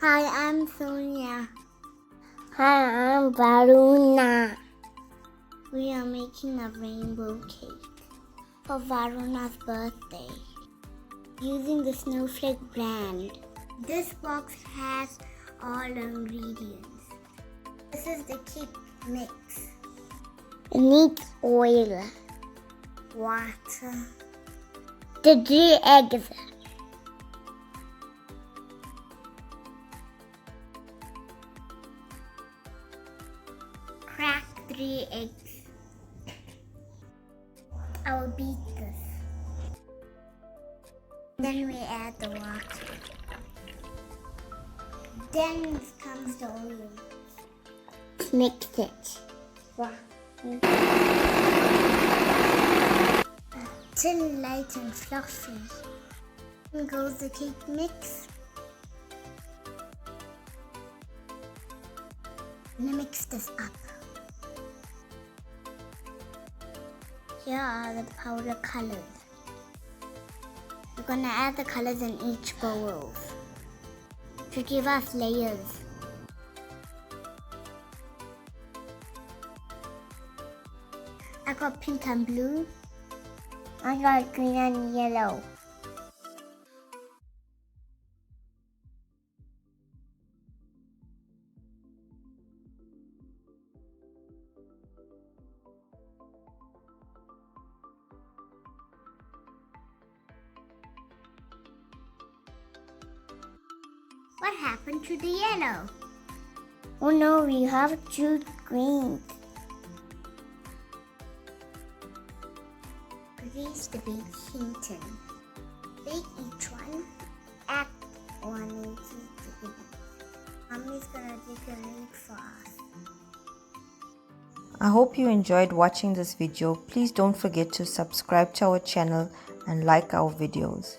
Hi, I'm Sonia. Hi, I'm Varuna. We are making a rainbow cake for Varuna's birthday using the Snowflake brand. This box has all ingredients. This is the cake mix. It needs oil. Water. The 3 eggs. Crack 3 eggs. I will beat this. Then we add the water. Then comes the oil. Mix it. Tin light and fluffy. In goes the cake mix. Now mix this up. Here are the powder colors. We're gonna add the colors in each bowl to give us layers. I got pink and blue. I got green and yellow. What happened to the yellow? Oh no, we have 2 greens. Grease the baking tin. Bake each one. Add one and keep it. Mommy's gonna take a lead for us. I hope you enjoyed watching this video. Please don't forget to subscribe to our channel and like our videos.